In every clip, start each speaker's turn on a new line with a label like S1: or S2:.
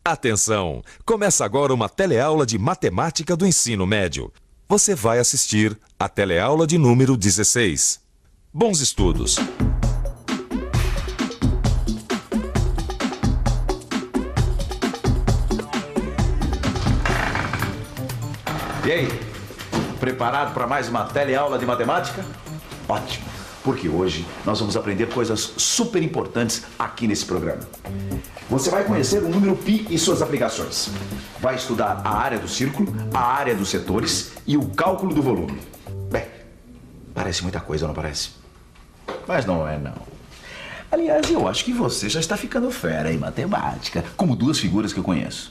S1: Atenção! Começa agora uma teleaula de matemática do ensino médio. Você vai assistir a teleaula de número 16. Bons estudos!
S2: E aí, preparado para mais uma teleaula de matemática? Ótimo, porque hoje nós vamos aprender coisas super importantes aqui nesse programa. Você vai conhecer o número π e suas aplicações. Vai estudar a área do círculo, a área dos setores e o cálculo do volume. Bem, parece muita coisa, não parece? Mas não é, não. Aliás, eu acho que você já está ficando fera em matemática, como duas figuras que eu conheço.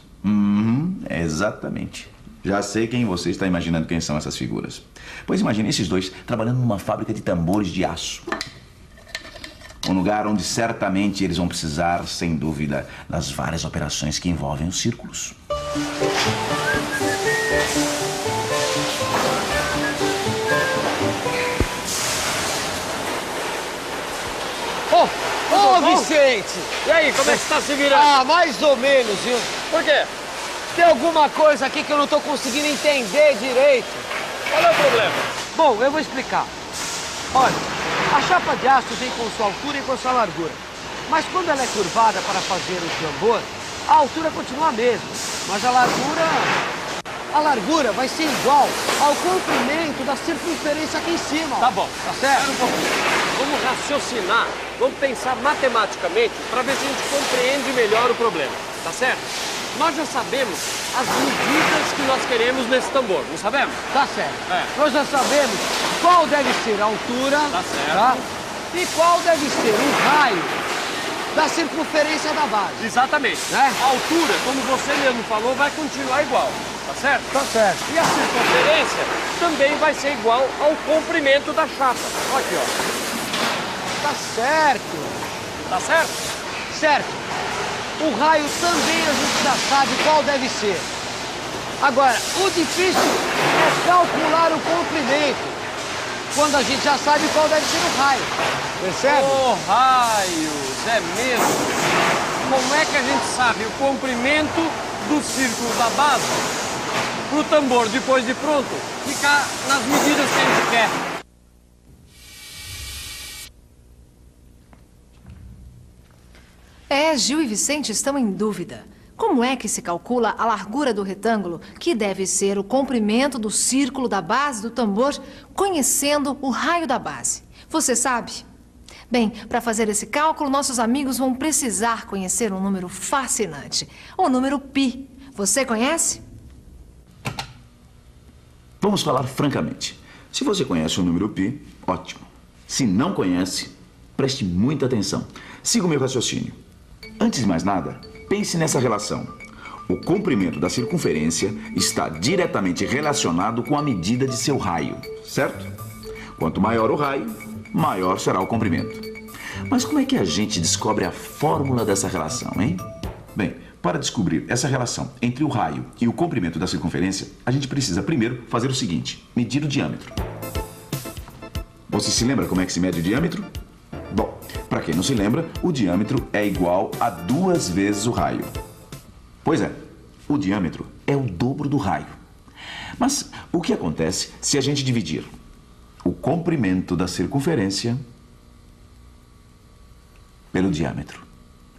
S2: Exatamente. Já sei quem você está imaginando quem são essas figuras. Pois imagine esses dois trabalhando numa fábrica de tambores de aço. Um lugar onde certamente eles vão precisar, sem dúvida, das várias operações que envolvem os círculos.
S3: Ô, Vicente!
S4: E aí, como é que você tá se virando?
S3: Ah, mais ou menos, viu?
S4: Por quê?
S3: Tem alguma coisa aqui que eu não tô conseguindo entender direito.
S4: Qual é o problema?
S3: Bom, eu vou explicar. Olha, a chapa de aço vem com sua altura e com sua largura. Mas quando ela é curvada para fazer o tambor, a altura continua a mesma. Mas a largura vai ser igual ao comprimento da circunferência aqui em cima.
S4: Tá bom.
S3: Tá certo?
S4: Vamos raciocinar, vamos pensar matematicamente para ver se a gente compreende melhor o problema. Tá certo? Nós já sabemos as medidas que nós queremos nesse tambor, não sabemos?
S3: Tá certo.
S4: É.
S3: Nós já sabemos qual deve ser a altura.
S4: Tá certo.
S3: Tá? E qual deve ser o raio da circunferência da base.
S4: Exatamente.
S3: Né?
S4: A altura, como você mesmo falou, vai continuar igual. Tá certo?
S3: Tá certo.
S4: E a circunferência também vai ser igual ao comprimento da chapa. Olha aqui, ó.
S3: Tá certo.
S4: Tá certo?
S3: Certo. O raio também a gente já sabe qual deve ser. Agora, o difícil é calcular o comprimento, quando a gente já sabe qual deve ser o raio. Percebe?
S4: Oh, raios, é mesmo. Como é que a gente sabe o comprimento do círculo da base para o tambor, depois de pronto, ficar nas medidas que a gente quer?
S5: Gil e Vicente estão em dúvida. Como é que se calcula a largura do retângulo, que deve ser o comprimento do círculo da base do tambor, conhecendo o raio da base? Você sabe? Bem, para fazer esse cálculo, nossos amigos vão precisar conhecer um número fascinante, o número π. Você conhece?
S2: Vamos falar francamente. Se você conhece o número π, ótimo. Se não conhece, preste muita atenção. Siga o meu raciocínio. Antes de mais nada, pense nessa relação. O comprimento da circunferência está diretamente relacionado com a medida de seu raio, certo? Quanto maior o raio, maior será o comprimento. Mas como é que a gente descobre a fórmula dessa relação, hein? Bem, para descobrir essa relação entre o raio e o comprimento da circunferência, a gente precisa primeiro fazer o seguinte: medir o diâmetro. Você se lembra como é que se mede o diâmetro? Bom, para quem não se lembra, o diâmetro é igual a 2 vezes o raio. Pois é, o diâmetro é o dobro do raio. Mas o que acontece se a gente dividir o comprimento da circunferência pelo diâmetro,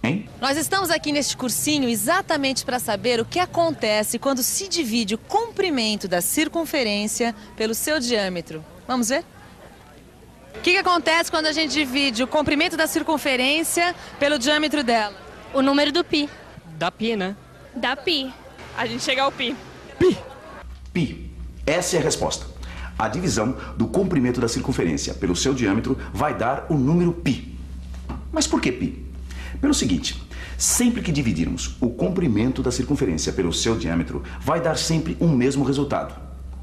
S2: hein?
S6: Nós estamos aqui neste cursinho exatamente para saber o que acontece quando se divide o comprimento da circunferência pelo seu diâmetro. Vamos ver? O que acontece quando a gente divide o comprimento da circunferência pelo diâmetro dela?
S7: O número do π.
S4: Da π, né?
S7: Da π. A gente chega ao π.
S2: Π. Essa é a resposta. A divisão do comprimento da circunferência pelo seu diâmetro vai dar o número π. Mas por que π? Pelo seguinte, sempre que dividirmos o comprimento da circunferência pelo seu diâmetro, vai dar sempre o mesmo resultado.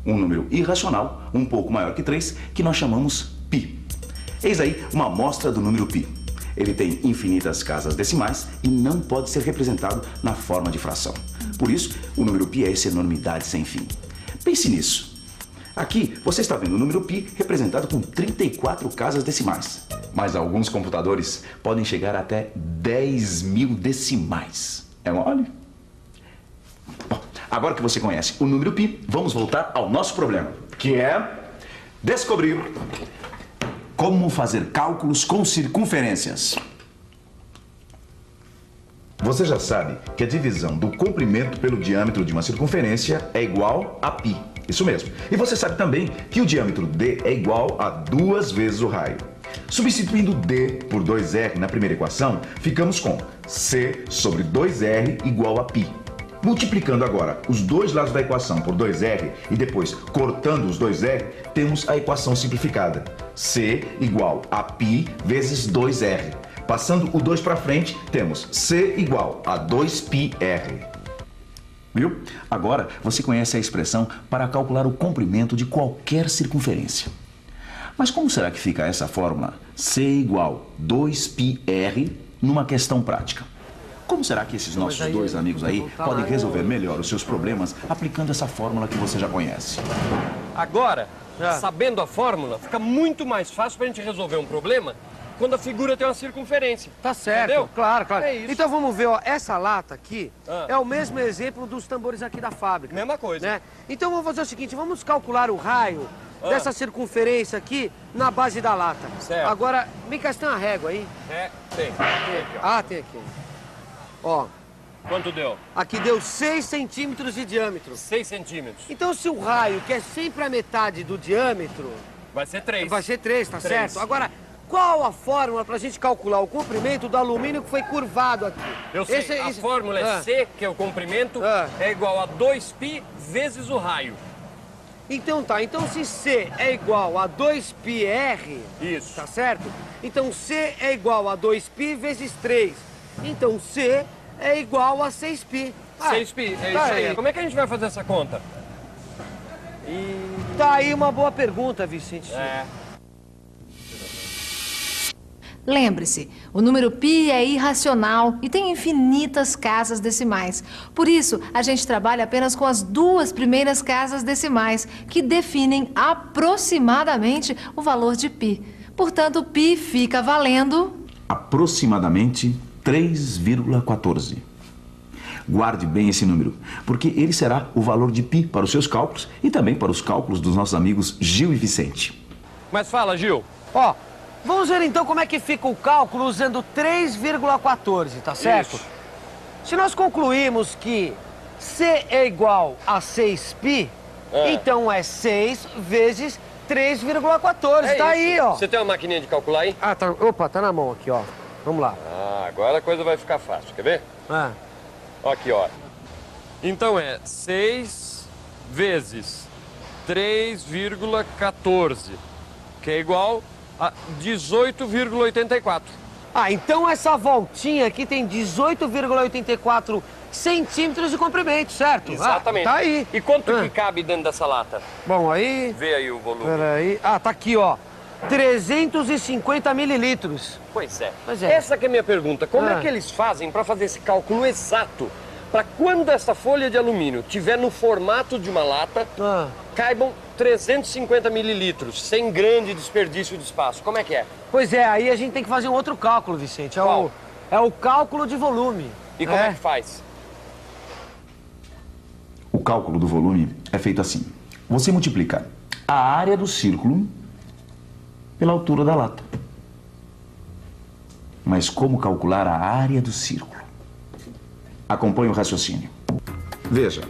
S2: Um número irracional, um pouco maior que 3, que nós chamamos π. Eis aí uma amostra do número π. Ele tem infinitas casas decimais e não pode ser representado na forma de fração. Por isso, o número π é essa enormidade sem fim. Pense nisso. Aqui, você está vendo o número π representado com 34 casas decimais. Mas alguns computadores podem chegar até 10.000 decimais. É mole? Bom, agora que você conhece o número π, vamos voltar ao nosso problema, que é descobrir como fazer cálculos com circunferências. Você já sabe que a divisão do comprimento pelo diâmetro de uma circunferência é igual a π. Isso mesmo. E você sabe também que o diâmetro d é igual a 2 vezes o raio. Substituindo d por 2r na primeira equação, ficamos com c sobre 2r igual a π. Multiplicando agora os dois lados da equação por 2r e depois cortando os 2r, temos a equação simplificada. c igual a π vezes 2r. Passando o 2 para frente, temos c igual a 2πr. Viu? Agora você conhece a expressão para calcular o comprimento de qualquer circunferência. Mas como será que fica essa fórmula c igual 2πr numa questão prática? Como será que esses nossos dois amigos aí podem resolver melhor os seus problemas aplicando essa fórmula que você já conhece?
S4: Agora, sabendo a fórmula, fica muito mais fácil pra gente resolver um problema quando a figura tem uma circunferência.
S3: Tá certo,
S4: entendeu?
S3: claro, claro.
S4: É isso.
S3: Então vamos ver, ó, essa lata aqui é o mesmo exemplo dos tambores aqui da fábrica.
S4: Mesma coisa.
S3: Né? Então vamos fazer o seguinte, vamos calcular o raio dessa circunferência aqui na base da lata.
S4: Certo.
S3: Agora, vem cá, você tem uma régua aí?
S4: Tem.
S3: Tem aqui. Ó,
S4: Quanto deu?
S3: aqui deu 6 centímetros de diâmetro.
S4: 6 centímetros.
S3: Então se o raio, que é sempre a metade do diâmetro,
S4: Vai ser 3.
S3: vai ser 3, tá
S4: 3.
S3: certo? Agora, qual a fórmula pra gente calcular o comprimento do alumínio que foi curvado aqui?
S4: Eu sei, a fórmula é C, que é o comprimento, é igual a 2π vezes o raio.
S3: Então tá, então se C é igual a 2πr,
S4: Isso.
S3: tá certo? Então C é igual a 2π vezes 3. Então C é igual a 6π.
S4: 6π, é isso aí. Como é que a gente vai fazer essa conta?
S3: Tá aí uma boa pergunta, Vicente.
S5: Lembre-se, o número π é irracional e tem infinitas casas decimais. Por isso, a gente trabalha apenas com as 2 primeiras casas decimais, que definem aproximadamente o valor de π. Portanto, π fica valendo
S2: aproximadamente 3,14. Guarde bem esse número, porque ele será o valor de π para os seus cálculos e também para os cálculos dos nossos amigos Gil e Vicente.
S4: Mas fala, Gil.
S3: Ó, vamos ver então como é que fica o cálculo usando 3,14, tá certo?
S4: Isso.
S3: Se nós concluímos que C é igual a 6π, então é 6 vezes 3,14, tá aí, ó.
S4: Você tem uma maquininha de calcular aí?
S3: Ah, tá, opa, tá na mão aqui, ó. Vamos lá.
S4: Agora a coisa vai ficar fácil, quer ver? Aqui, ó. Então é 6 vezes 3,14, que é igual a 18,84.
S3: Então essa voltinha aqui tem 18,84 centímetros de comprimento, certo?
S4: Exatamente.
S3: Tá aí.
S4: E quanto que cabe dentro dessa lata?
S3: Bom, aí...
S4: Vê aí o volume.
S3: Peraí. Tá aqui, ó. 350 mililitros.
S4: Pois é.
S3: Pois é.
S4: Essa que é a minha pergunta. Como é que eles fazem para fazer esse cálculo exato para quando essa folha de alumínio estiver no formato de uma lata, caibam 350 mililitros, sem grande desperdício de espaço? Como é que é?
S3: Pois é, aí a gente tem que fazer um outro cálculo, Vicente.
S4: Qual?
S3: É o cálculo de volume.
S4: E como é que faz?
S2: O cálculo do volume é feito assim. Você multiplica a área do círculo pela altura da lata. Mas como calcular a área do círculo? Acompanhe o raciocínio. Veja,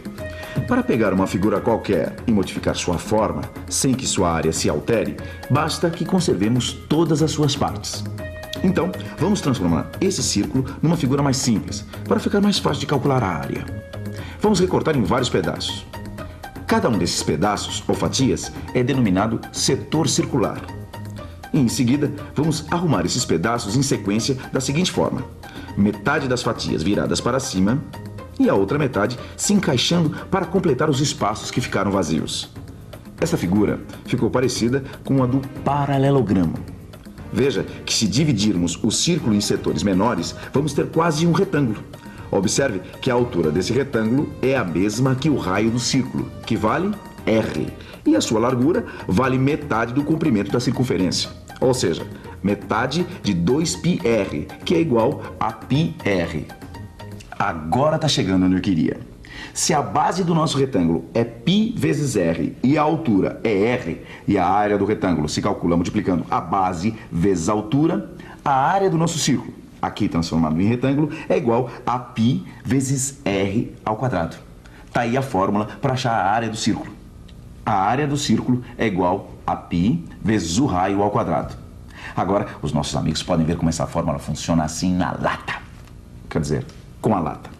S2: para pegar uma figura qualquer e modificar sua forma, sem que sua área se altere, basta que conservemos todas as suas partes. Então, vamos transformar esse círculo numa figura mais simples, para ficar mais fácil de calcular a área. Vamos recortar em vários pedaços. Cada um desses pedaços, ou fatias, é denominado setor circular. E em seguida, vamos arrumar esses pedaços em sequência da seguinte forma: metade das fatias viradas para cima e a outra metade se encaixando para completar os espaços que ficaram vazios. Essa figura ficou parecida com a do paralelogramo. Veja que se dividirmos o círculo em setores menores, vamos ter quase um retângulo. Observe que a altura desse retângulo é a mesma que o raio do círculo, que vale R. E a sua largura vale metade do comprimento da circunferência. Ou seja, metade de 2πr, que é igual a πr. Agora está chegando onde eu queria. Se a base do nosso retângulo é π vezes r e a altura é r, e a área do retângulo se calcula multiplicando a base vezes a altura, a área do nosso círculo, aqui transformado em retângulo, é igual a π vezes r ao quadrado. Está aí a fórmula para achar a área do círculo. A área do círculo é igual a π vezes o raio ao quadrado. Agora, os nossos amigos podem ver como essa fórmula funciona assim na lata. Quer dizer, com a lata.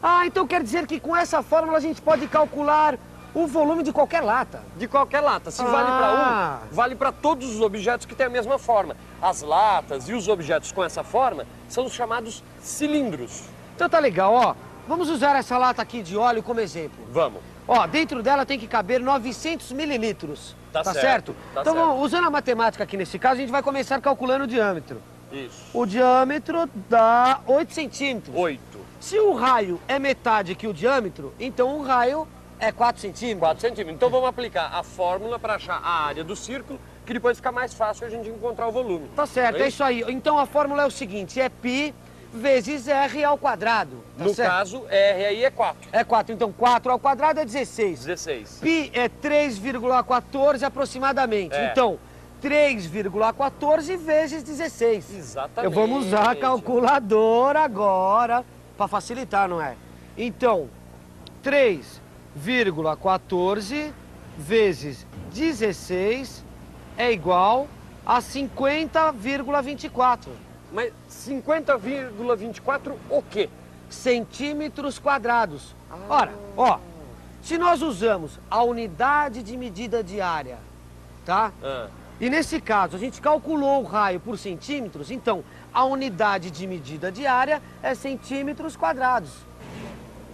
S3: Ah, então quer dizer que com essa fórmula a gente pode calcular o volume de qualquer lata.
S4: De qualquer lata. Se vale para um, vale para todos os objetos que têm a mesma forma. As latas e os objetos com essa forma são os chamados cilindros.
S3: Então tá legal, ó. Vamos usar essa lata aqui de óleo como exemplo.
S4: Vamos.
S3: Ó, dentro dela tem que caber 900 mililitros.
S4: Tá certo,
S3: certo?
S4: tá
S3: Então,
S4: certo.
S3: usando a matemática aqui nesse caso, a gente vai começar calculando o diâmetro.
S4: Isso.
S3: O diâmetro dá 8 centímetros.
S4: 8.
S3: Se o raio é metade que o diâmetro, então o raio é 4 centímetros.
S4: 4 centímetros. Então vamos aplicar a fórmula para achar a área do círculo, que depois fica mais fácil a gente encontrar o volume.
S3: Tá certo, é isso aí. Então a fórmula é o seguinte, é π vezes r ao quadrado. Tá
S4: No
S3: certo?
S4: caso, R aí é 4.
S3: É 4, então 4 ao quadrado é 16.
S4: 16.
S3: Π é 3,14 aproximadamente.
S4: É.
S3: Então, 3,14 vezes 16.
S4: Exatamente.
S3: Vamos usar a calculadora agora, para facilitar, não é? Então, 3,14 vezes 16 é igual a 50,24
S4: Mas 50,24 o quê?
S3: centímetros quadrados. Ora, ó, se nós usamos a unidade de medida de área, tá? E nesse caso a gente calculou o raio por centímetros, então a unidade de medida de área é centímetros quadrados.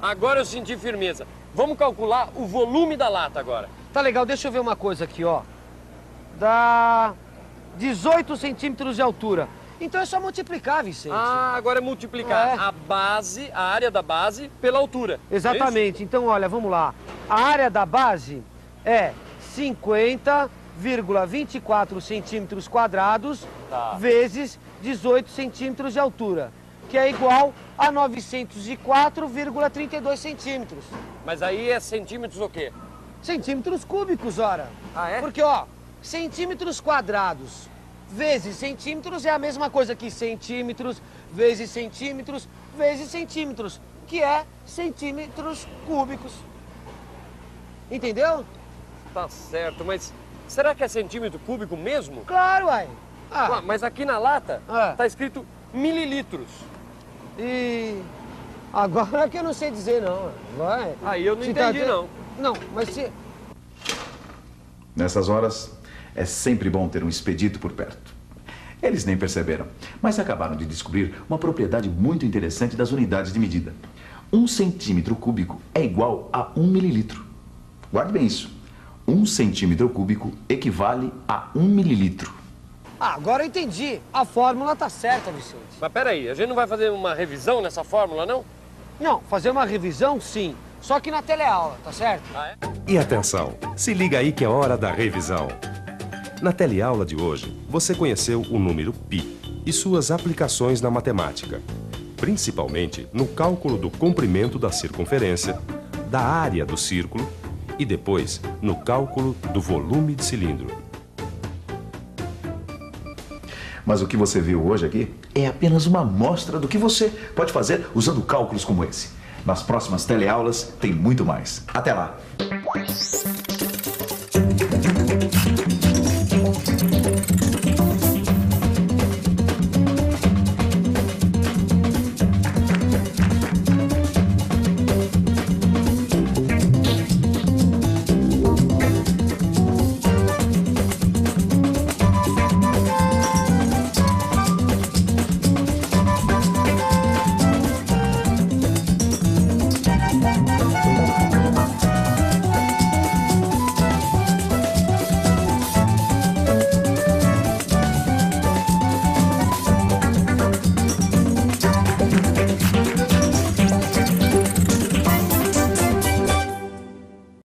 S4: Agora eu senti firmeza. Vamos calcular o volume da lata agora.
S3: Tá legal, deixa eu ver uma coisa aqui, ó. Dá 18 centímetros de altura. Então é só multiplicar, Vicente.
S4: Ah, agora é multiplicar
S3: É.
S4: a base, a área da base, pela altura.
S3: Exatamente. Então, olha, vamos lá. A área da base é 50,24 centímetros quadrados
S4: Tá.
S3: vezes 18 centímetros de altura, que é igual a 904,32 centímetros.
S4: Mas aí é centímetros o quê?
S3: Centímetros cúbicos, ora.
S4: Ah, é?
S3: Porque, ó, centímetros quadrados vezes centímetros é a mesma coisa que centímetros vezes centímetros, que é centímetros cúbicos. Entendeu?
S4: Tá certo, mas será que é centímetro cúbico mesmo?
S3: Claro, uai.
S4: Ué, mas aqui na lata tá escrito mililitros.
S3: E agora que eu não sei dizer, não. Vai.
S4: Aí eu não
S3: Se
S4: entendi,
S3: tá-
S4: não.
S3: Não, mas se...
S2: Nessas horas, é sempre bom ter um expedito por perto. Eles nem perceberam, mas acabaram de descobrir uma propriedade muito interessante das unidades de medida. 1 centímetro cúbico é igual a 1 mililitro. Guarde bem isso. 1 centímetro cúbico equivale a 1 mililitro.
S3: Agora eu entendi. A fórmula tá certa, Vicente.
S4: Mas peraí, a gente não vai fazer uma revisão nessa fórmula, não?
S3: Não, fazer uma revisão, sim. Só que na teleaula, tá certo?
S4: Ah, é?
S1: E atenção, se liga aí que é hora da revisão. Na teleaula de hoje, você conheceu o número π e suas aplicações na matemática, principalmente no cálculo do comprimento da circunferência, da área do círculo e depois no cálculo do volume de cilindro.
S2: Mas o que você viu hoje aqui é apenas uma amostra do que você pode fazer usando cálculos como esse. Nas próximas teleaulas tem muito mais. Até lá!